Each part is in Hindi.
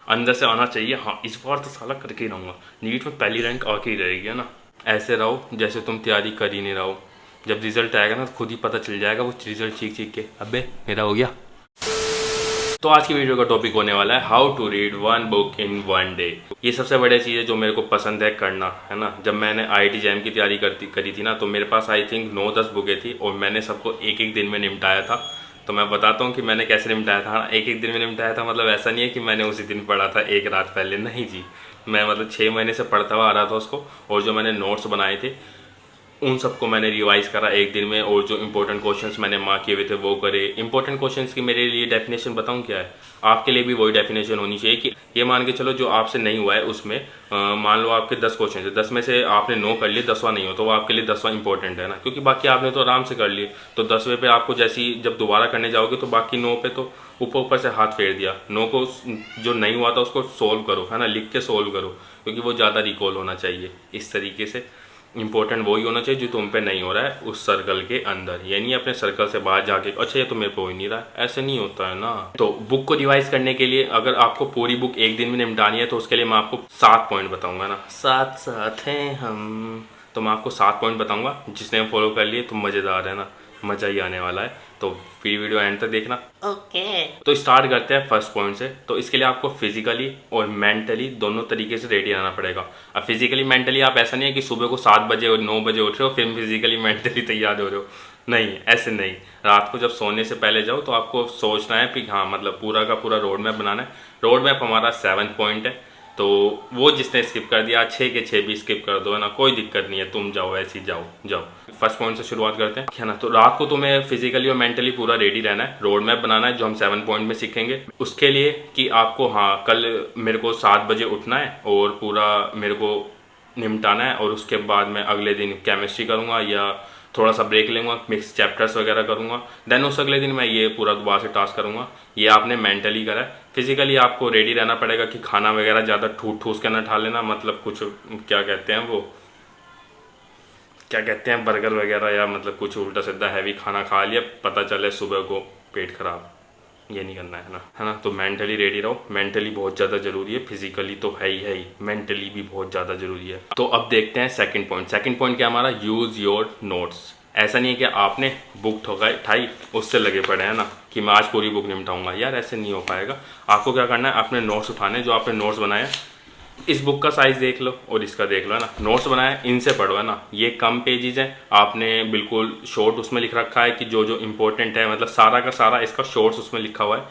अंदर से आना चाहिए, हाँ इस बार तो साला करके ही रहूँगा, नीट में पहली रैंक आके ही रहेगी, है ना। ऐसे रहो जैसे तुम तैयारी कर ही नहीं रहो, जब रिजल्ट आएगा ना तो खुद ही पता चल जाएगा वो रिजल्ट चीख चीख के, अबे मेरा हो गया। तो आज की वीडियो का टॉपिक होने वाला है how to read one book in one day. ये सबसे बढ़िया चीज़ है जो मेरे को पसंद है करना, है ना। जब मैंने IIT जैम की तैयारी करी थी ना, तो मेरे पास आई थिंक 9-10 बुकें थी और मैंने सबको एक एक दिन में निपटाया था। तो मैं बताता हूँ कि मैंने कैसे निपटाया था। हाँ, एक एक दिन में निपटाया था, मतलब ऐसा नहीं है कि मैंने उसी दिन पढ़ा था एक रात पहले, नहीं जी। मैं मतलब 6 महीने से पढ़ता हुआ आ रहा था उसको, और जो मैंने नोट्स बनाए थे उन सबको मैंने रिवाइज करा एक दिन में, और जो इंपॉर्टेंट क्वेश्चंस मैंने मार्क किए हुए थे वो करे। इंपॉर्टेंट क्वेश्चंस की मेरे लिए डेफिनेशन बताऊं क्या है, आपके लिए भी वही डेफिनेशन होनी चाहिए कि ये मान के चलो जो आपसे नहीं हुआ है उसमें, मान लो आपके 10 क्वेश्चन है, 10 में से आपने 9 कर लिए, 10वां नहीं हो तो वो आपके लिए 10वां इंपॉर्टेंट है ना, क्योंकि बाकी आपने तो आराम से कर लिए। तो 10वें पे आपको जैसी जब दोबारा करने जाओगे तो बाकी 9 पे तो ऊपर ऊपर से हाथ फेर दिया, 9 को जो नहीं हुआ था उसको सोल्व करो, है ना, लिख के सोल्व करो, क्योंकि वो ज़्यादा रिकॉल होना चाहिए। इस तरीके से इंपॉर्टेंट वही होना चाहिए जो तुम पे नहीं हो रहा है उस सर्कल के अंदर, यानी अपने सर्कल से बाहर जाके अच्छा ये तो मेरे पे हो ही नहीं रहा है, ऐसे नहीं होता है ना। तो बुक को रिवाइज करने के लिए अगर आपको पूरी बुक एक दिन में निपटानी है तो उसके लिए मैं आपको 7 पॉइंट बताऊंगा ना, साथ साथ हैं हम। तो मैं आपको 7 पॉइंट बताऊंगा, जिसने फॉलो कर लिए तो मज़ेदार है ना, मज़ा ही आने वाला है। तो फिर वीडियो एंड तक देखना। ओके तो स्टार्ट करते हैं फर्स्ट पॉइंट से। तो इसके लिए आपको फिजिकली और मेंटली दोनों तरीके से रेडी रहना पड़ेगा। अब फिजिकली मेंटली आप ऐसा नहीं है कि सुबह को 7 बजे और 9 बजे उठ रहे हो फिर फिजिकली मेंटली तैयार हो रहे हो, नहीं ऐसे नहीं। रात को जब सोने से पहले जाओ तो आपको सोचना है कि हाँ मतलब पूरा का पूरा रोड मैप बनाना है। रोड मैप हमारा 7 पॉइंट है, तो वो जिसने स्किप कर दिया 6 के 6 भी स्किप कर दो, है ना, कोई दिक्कत नहीं है, तुम जाओ ऐसे ही जाओ जाओ। फर्स्ट पॉइंट से शुरुआत करते हैं, है ना। तो रात को तुम्हें फिजिकली और मेंटली पूरा रेडी रहना है, रोड मैप बनाना है जो हम 7 पॉइंट में सीखेंगे। उसके लिए कि आपको हाँ कल मेरे को 7 बजे उठना है और पूरा मेरे को निपटाना है, और उसके बाद मैं अगले दिन केमिस्ट्री करूँगा या थोड़ा सा ब्रेक लूँगा, मिक्स चैप्टर्स वगैरह करूँगा, देन उस अगले दिन मैं ये पूरा दोबारा से टास्क करूँगा। ये आपने मेंटली करा है। फिजिकली आपको रेडी रहना पड़ेगा कि खाना वगैरह ज़्यादा ठूस के ना खा लेना, मतलब कुछ क्या कहते हैं वो, क्या कहते हैं, बर्गर वगैरह या मतलब कुछ उल्टा सीधा हैवी खाना खा लिया, पता चले सुबह को पेट खराब, ये नहीं करना है ना। तो मेंटली रेडी रहो, मेंटली बहुत ज़्यादा ज़रूरी है, फिजिकली तो है ही, मेंटली भी बहुत ज़्यादा ज़रूरी है। तो अब देखते हैं सेकंड पॉइंट। सेकंड पॉइंट क्या हमारा, यूज़ योर नोट्स। ऐसा नहीं है कि आपने बुक उठाई उससे लगे पड़े हैं ना कि मैं आज पूरी बुक निपटाऊंगा, यार ऐसे नहीं हो पाएगा। आपको क्या करना है, अपने नोट्स उठाने, जो आपने नोट्स बनाए, इस बुक का साइज़ देख लो और इसका देख लो, है ना। नोट्स बनाए इनसे पढ़ो, है ना। ये कम पेजेस हैं, आपने बिल्कुल शॉर्ट उसमें लिख रखा है कि जो जो इम्पोर्टेंट है, मतलब सारा का सारा इसका शॉर्ट्स उसमें लिखा हुआ है।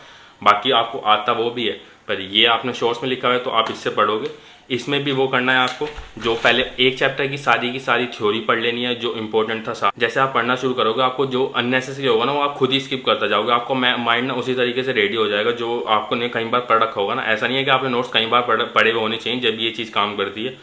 बाकी आपको आता वो भी है, पर ये आपने शॉर्ट्स में लिखा हुआ है तो आप इससे पढ़ोगे। इसमें भी वो करना है आपको, जो पहले एक चैप्टर की सारी थ्योरी पढ़ लेनी है जो इंपॉर्टेंट था। जैसे आप पढ़ना शुरू करोगे आपको जो अननेसेसरी होगा ना वो आप खुद ही स्किप करता जाओगे, आपको माइंड ना उसी तरीके से रेडी हो जाएगा जो आपको ने कई बार पढ़ रखा होगा ना। ऐसा नहीं है कि आपने नोट्स कई बार पढ़े हुए होने चाहिए जब ये चीज़ काम करती है।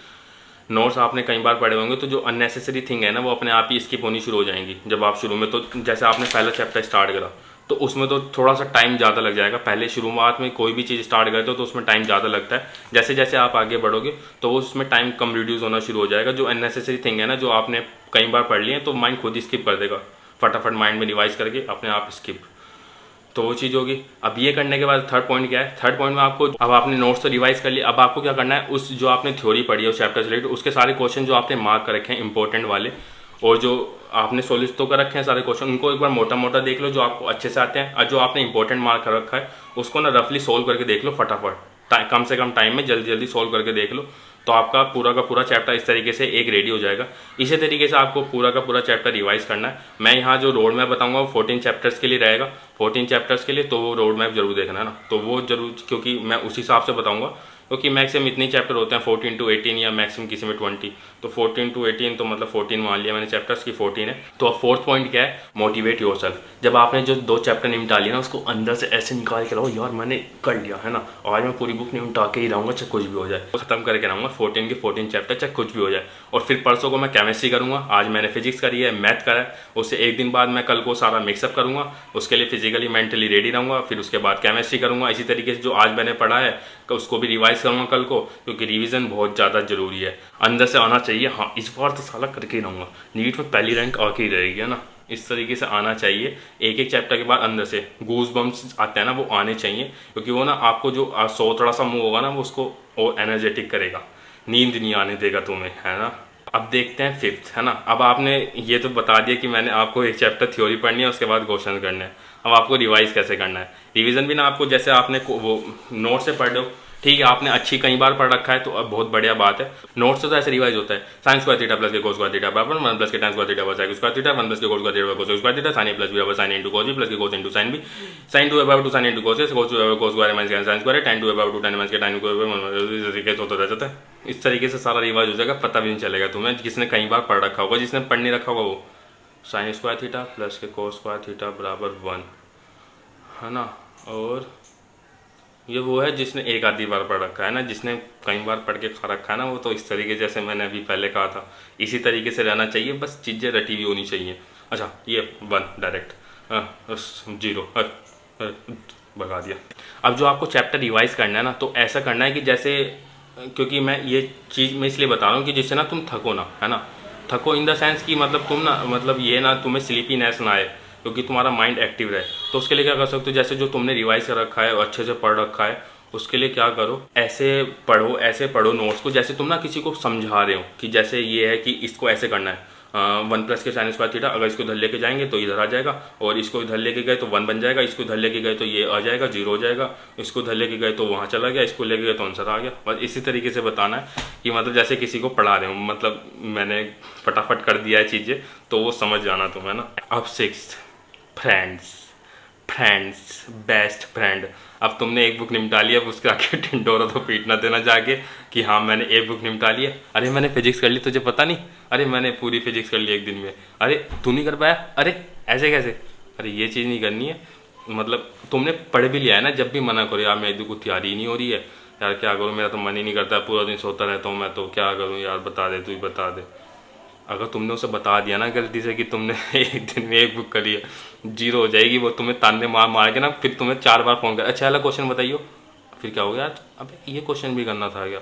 नोट्स आपने कई बार पढ़े होंगे तो जो अननेसेसरी थिंग है ना वो अपने आप ही स्किप होनी शुरू हो जाएंगी। जब आप शुरू में, तो जैसे आपने पहला चैप्टर स्टार्ट करा तो उसमें तो थोड़ा सा टाइम ज़्यादा लग जाएगा। पहले शुरुआत में कोई भी चीज़ स्टार्ट करते हो तो उसमें टाइम ज़्यादा लगता है। जैसे जैसे आप आगे बढ़ोगे तो वो उसमें टाइम कम रिड्यूस होना शुरू हो जाएगा। जो अननेसेसरी थिंग है ना जो आपने कई बार पढ़ लिए तो माइंड खुद ही स्किप कर देगा, फटाफट माइंड में रिवाइज करके अपने आप स्किप, तो वो चीज़ होगी। अब ये करने के बाद थर्ड पॉइंट क्या है, थर्ड पॉइंट में आपको, अब आपने नोट्स तो रिवाइज कर लिया, अब आपको क्या करना है, उस जो आपने थ्योरी पढ़ी है उस चैप्टर से रिलेटेड उसके सारे क्वेश्चन जो आपने मार्क कर रखे हैं इंपॉर्टेंट वाले, और जो आपने सोल्व तो कर रखे हैं सारे क्वेश्चन, उनको एक बार मोटा मोटा देख लो जो आपको अच्छे से आते हैं, और जो आपने इंपॉर्टेंट मार्क कर रखा है उसको ना रफली सोल्व करके देख लो फटाफट, कम से कम टाइम में जल्दी जल्दी सोल्व करके देख लो। तो आपका पूरा का पूरा चैप्टर इस तरीके से एक रेडी हो जाएगा। इसी तरीके से आपको पूरा का पूरा चैप्टर रिवाइज करना है। मैं यहाँ जो रोड मैप बताऊंगा वो 14 चैप्टर्स के लिए रहेगा, 14 चैप्टर्स के लिए, तो वो रोड मैप जरूर देखना है ना। तो वो जरूर, क्योंकि मैं उस हिसाब से बताऊंगा, क्योंकि मैक्सिमम इतने चैप्टर होते हैं 14 to 18 या मैक्सिमम किसी में 20, तो 14 to 18 तो मतलब 14 मान लिया मैंने चैप्टर्स की 14 है। तो अब फोर्थ पॉइंट क्या है, मोटिवेट योरसेल्फ। जब आपने जो 2 चैप्टर निपटा लिया ना उसको अंदर से ऐसे निकाल के लाओ, यार मैंने कर लिया, है ना, आज मैं पूरी बुक निपटा के ही रहूँगा चाहे कुछ भी हो जाए, तो खत्म करके रहूँगा 14 के 14 चैप्टर चाहे कुछ भी हो जाए। और फिर परसों को मैं केमिस्ट्री करूँगा, आज मैंने फिजिक्स करी है, मैथ करा है, उससे एक दिन बाद मैं कल को सारा मिक्सअप करूँगा, उसके लिए फिजिकली मेंटली रेडी रहूँगा, फिर उसके बाद केमिस्ट्री करूँगा। इसी तरीके से जो आज मैंने पढ़ा है उसको भी रिवाइज करूँगा कल को, क्योंकि रिवीजन बहुत ज़्यादा ज़रूरी है। अंदर से आना चाहिए, हाँ इस बार तो साला करके ही रहूँगा, नीट में पहली रैंक आके ही रहेगी, है ना। इस तरीके से आना चाहिए। एक एक चैप्टर के बाद अंदर से गूज बम्स आते हैं ना, वो आने चाहिए, क्योंकि वो ना आपको जो सोतड़ा सा मुंह होगा ना, वो उसको और एनर्जेटिक करेगा, नींद नहीं आने देगा तुम्हें, है ना। अब देखते हैं फिफ्थ, है ना। अब आपने ये तो बता दिया कि मैंने आपको एक चैप्टर थ्योरी पढ़नी है, उसके बाद क्वेश्चन करने हैं। अब आपको रिवाइज कैसे करना है। रिवीजन भी ना आपको जैसे आपने वो नोट से पढ़ लो, ठीक है, आपने अच्छी कई बार पढ़ रखा है तो अब बहुत बढ़िया बात है। नोट से तो ऐसे रिवाइज होता है, साइन स्क्वायर थीटा प्लस के कोस स्क्वायर थीटा बराबर 1 प्लस के tan स्क्वायर थीटा बस साइन स्क्वायर थीटा 1 प्लस के cos square theta cos square theta sine A plus B बराबर sine into cos B plus के cos into sine B sine 2 बराबर 2 साइन इनटू कोस कोस 2 बराबर कोस स्क्वायर माइनस के साइन स्क्वायर tan 2 बराबर 2 tan माइनस के tan स्क्वायर तरीके से होता रहता है। इस तरीके से सारा रिवाइज हो जाएगा, पता भी नहीं चलेगा तुम्हें, जिसने कई बार पढ़ रखा होगा। जिसने पढ़ नहीं रखा होगा वो साइन स्क्वायर थीटा प्लस के कोस स्क्वायर थीटा बराबर 1, है ना। और ये वो है जिसने एक आधी बार पढ़ रखा है ना, जिसने कई बार पढ़ के खा रखा है ना, वो तो इस तरीके जैसे मैंने अभी पहले कहा था इसी तरीके से रहना चाहिए, बस चीज़ें रटी हुई होनी चाहिए। अच्छा ये 1 डायरेक्ट 0 भगा दिया। अब जो आपको चैप्टर रिवाइज करना है ना, तो ऐसा करना है कि जैसे, क्योंकि मैं ये चीज़ मैं इसलिए बता रहा हूँ कि जिससे ना तुम थको ना, है ना। थको इन द सेंस कि मतलब तुम ना, मतलब ये ना तुम्हें स्लीपीनेस ना आए, क्योंकि तुम्हारा माइंड एक्टिव रहे। तो उसके लिए क्या कर सकते हो, जैसे जो तुमने रिवाइज कर रखा है और अच्छे से पढ़ रखा है, उसके लिए क्या करो, ऐसे पढ़ो नोट्स को जैसे तुम ना किसी को समझा रहे हो, कि जैसे ये है कि इसको ऐसे करना है 1 प्लस के साइन स्क्वायर थीटा, अगर इसको इधर लेके जाएंगे तो इधर आ जाएगा, और इसको इधर लेके गए तो 1 बन जाएगा, इसको इधर लेके गए तो ये आ जाएगा 0 हो जाएगा, इसको इधर लेके गए तो वहाँ चला गया, इसको लेके गए तो आंसर आ गया। बस इसी तरीके से बताना है कि मतलब जैसे किसी को पढ़ा रहे हो, मतलब मैंने फटाफट कर दिया है चीज़ें, तो वो समझ जाना तुम, है ना। अब 6th फ्रेंड्स बेस्ट फ्रेंड। अब तुमने एक बुक निपटा ली, अब उसके आगे टिंडोरा तो पीटना देना जाके कि हाँ मैंने एक बुक निपटा ली है। अरे मैंने फिजिक्स कर ली, तुझे पता नहीं, अरे मैंने पूरी फिजिक्स कर ली एक दिन में, अरे तू नहीं कर पाया, अरे ऐसे कैसे, अरे ये चीज़ नहीं करनी है। मतलब तुमने पढ़ भी लिया है ना, जब भी मना करो यार मेरी को तैयारी ही नहीं हो रही है यार, क्या करूँ, मेरा तो मन ही नहीं करता, पूरा दिन सोता रहता हूँ मैं, तो क्या करूँ यार, बता दे, तू ही बता दे। अगर तुमने उसे बता दिया ना गलती से कि तुमने एक दिन में एक बुक करी है, 0 हो जाएगी वो, तुम्हें ताने मार मार के ना फिर तुम्हें 4 बार फ़ोन कर, अच्छा वाला क्वेश्चन बताइयो, फिर क्या हो गया, अब ये क्वेश्चन भी करना था क्या,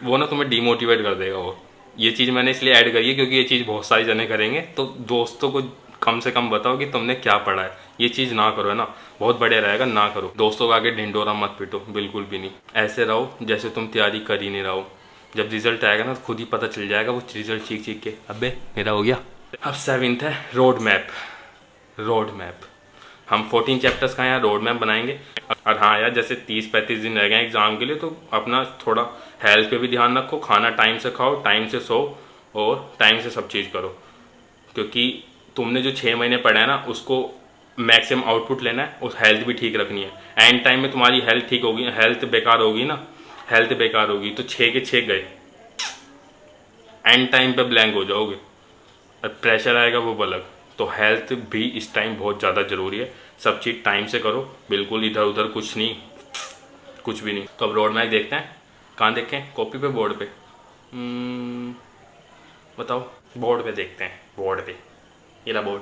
वो ना तुम्हें डिमोटिवेट कर देगा वो। ये चीज़ मैंने इसलिए ऐड करी है क्योंकि ये चीज़ बहुत सारे जने करेंगे, तो दोस्तों को कम से कम बताओ कि तुमने क्या पढ़ा है, ये चीज़ ना करो, है ना, बहुत बढ़िया रहेगा, ना करो। दोस्तों को आगे ढिंडोरा मत पिटो, बिल्कुल भी नहीं। ऐसे रहो जैसे तुम तैयारी कर ही नहीं रहो, जब रिजल्ट आएगा ना तो खुद ही पता चल जाएगा, वो रिजल्ट चीख के अबे मेरा हो गया। अब 7th है रोड मैप। हम 14 चैप्टर्स का यहाँ रोड मैप बनाएंगे। और हाँ यार, जैसे 30-35 दिन रह गए एग्जाम के लिए, तो अपना थोड़ा हेल्थ पे भी ध्यान रखो, खाना टाइम से खाओ, टाइम से सो, और टाइम से सब चीज़ करो, क्योंकि तुमने जो 6 महीने पढ़ा है ना, उसको मैक्सिमम आउटपुट लेना है, उस हेल्थ भी ठीक रखनी है। एंड टाइम में तुम्हारी हेल्थ ठीक होगी, हेल्थ बेकार होगी तो 6 के 6 गए, एंड टाइम पे ब्लैंक हो जाओगे, प्रेशर आएगा वो अलग। तो हेल्थ भी इस टाइम बहुत ज़्यादा ज़रूरी है, सब चीज़ टाइम से करो, बिल्कुल इधर उधर कुछ भी नहीं। तो अब रोड मैप देखते हैं, कहाँ देखें, कॉपी पे, बोर्ड पे, बताओ, बोर्ड पे देखते हैं, बोर्ड पे, ये रहा बोर्ड,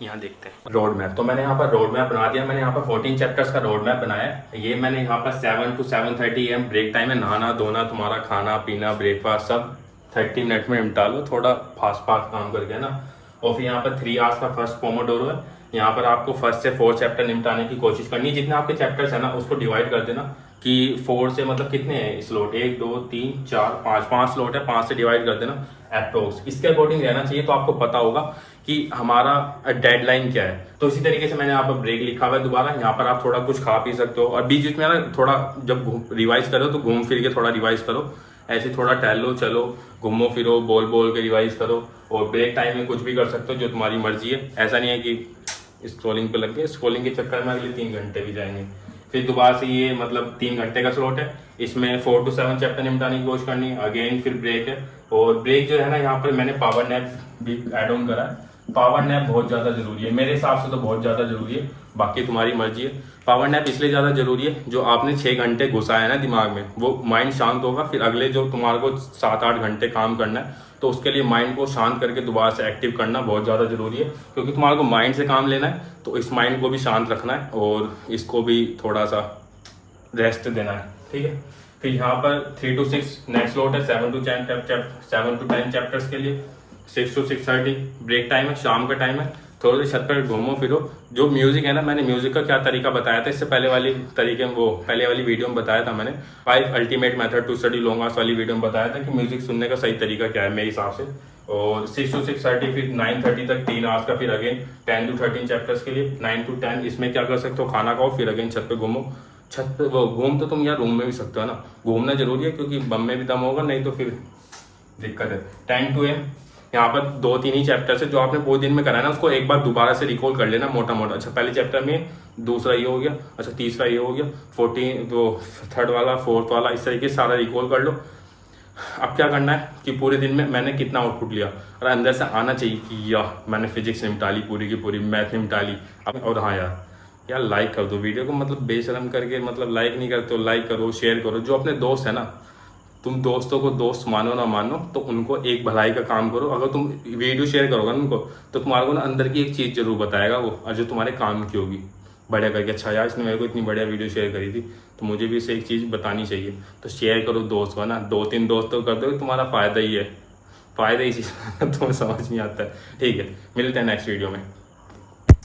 यहाँ देखते हैं रोड मैप। तो मैंने यहाँ पर रोड मैप बना दिया, मैंने यहाँ पर 14 चैप्टर्स का रोड मैप बनाया है। ये मैंने यहाँ पर 7 to 7:30 AM ब्रेक टाइम है, नहाना धोना, तुम्हारा खाना पीना ब्रेकफास्ट सब 30 मिनट में निपटा लो, थोड़ा फास्ट काम करके ना। और फिर यहाँ पर 3 hours का फर्स्ट पोमोडोरो है। यहाँ पर आपको 1 से 4 चैप्टर निपटाने की कोशिश करनी है। जितने आपके चैप्टर्स है ना, उसको डिवाइड कर देना कि 4 से मतलब कितने हैं स्लॉट, 1 2 3 4 5 स्लॉट है, 5 से डिवाइड कर देना अप्रोक्स, इसके अकॉर्डिंग रहना चाहिए। तो आपको पता होगा कि हमारा डेडलाइन क्या है। तो इसी तरीके से मैंने यहाँ पर ब्रेक लिखा हुआ है दोबारा, यहाँ पर आप थोड़ा कुछ खा पी सकते हो, और बीच में ना थोड़ा जब रिवाइज करो तो घूम फिर के थोड़ा रिवाइज करो, ऐसे थोड़ा टहलो चलो, घूमो फिरो, बोल के रिवाइज करो। और ब्रेक टाइम में कुछ भी कर सकते हो, जो तुम्हारी मर्जी है। ऐसा नहीं है कि स्क्रॉलिंग पे लग गए, स्क्रॉलिंग के चक्कर में अगले 3 घंटे भी जाएंगे। फिर दोबारा से ये मतलब 3 घंटे का स्लॉट है, इसमें 4 to 7 चैप्टर निपटाने की कोशिश करनी है। अगेन फिर ब्रेक है, और ब्रेक जो है ना, यहाँ पर मैंने पावर नैप भी एड ऑन करा है। पावर नैप बहुत ज़्यादा जरूरी है, मेरे हिसाब से तो बहुत ज़्यादा जरूरी है, बाकी तुम्हारी मर्जी है। पावर नैप इसलिए ज़्यादा जरूरी है, जो आपने 6 घंटे घुसा है ना दिमाग में, वो माइंड शांत होगा। फिर अगले जो तुम्हारे को 7-8 घंटे काम करना है, तो उसके लिए माइंड को शांत करके दोबारा से एक्टिव करना बहुत ज़्यादा जरूरी है, क्योंकि तुम्हारे को माइंड से काम लेना है। तो इस माइंड को भी शांत रखना है, और इसको भी थोड़ा सा रेस्ट देना है, ठीक है। फिर यहाँ पर 3 to 6 नेक्स्ट स्लॉट है, 7 to 10 चैप्टर्स के लिए। 6 to 6:30 ब्रेक टाइम है, शाम का टाइम है। थोड़ी देर छत पर घूमो फिरो। जो म्यूजिक है ना, मैंने म्यूजिक का क्या तरीका बताया था इससे पहले वाली तरीके में, वो पहले वाली वीडियो में बताया था मैंने। 5 ultimate method to study long hours वाली वीडियो में बताया था कि म्यूजिक सुनने का सही तरीका क्या है मेरे हिसाब से। और 6 to 6:30 फिर 9:30 तक 3 आवर्स का, फिर अगेन 10 to 13 चैप्टर्स के लिए 9 to 10। इसमें क्या कर सकते हो, खाना खाओ फिर अगेन छत पे घूमो। छत पे वो घूम तो तुम यार रूम में भी सकते हो ना, घूमना जरूरी है क्योंकि बम में भी दम होगा, नहीं तो फिर दिक्कत है। 10 to AM यहाँ पर 2-3 ही चैप्टर्स है जो आपने पूरे दिन में करा है ना, उसको एक बार दोबारा से रिकॉल कर लेना मोटा मोटा। अच्छा पहले चैप्टर में, दूसरा ये हो गया, अच्छा तीसरा ये हो गया, 14 तो थर्ड वाला, फोर्थ वाला, इस तरीके से सारा रिकॉल कर लो। अब क्या करना है कि पूरे दिन में मैंने कितना आउटपुट लिया, और अंदर से आना चाहिए कि यार मैंने फिजिक्स निपटा ली पूरी की पूरी, मैथ निपटा ली। और हाँ यार लाइक कर दो वीडियो को, मतलब बेशरम करके, मतलब लाइक नहीं करते हो, लाइक करो, शेयर करो। जो अपने दोस्त है ना, तुम दोस्तों को दोस्त मानो ना मानो, तो उनको एक भलाई का काम करो। अगर तुम वीडियो शेयर करोगे ना उनको, तो तुम्हारे को ना अंदर की एक चीज़ जरूर बताएगा वो, और जो तुम्हारे काम की होगी। बढ़िया करके, अच्छा यार इसने मेरे को इतनी बढ़िया वीडियो शेयर करी थी, तो मुझे भी इसे एक चीज़ बतानी चाहिए। तो शेयर करो दोस्त को ना, 2-3 दोस्त तो कर दो, तुम्हारा फ़ायदा ही है। फ़ायदा ही चीज़ तुम्हें समझ नहीं आता है। ठीक है, मिलते हैं नेक्स्ट वीडियो में।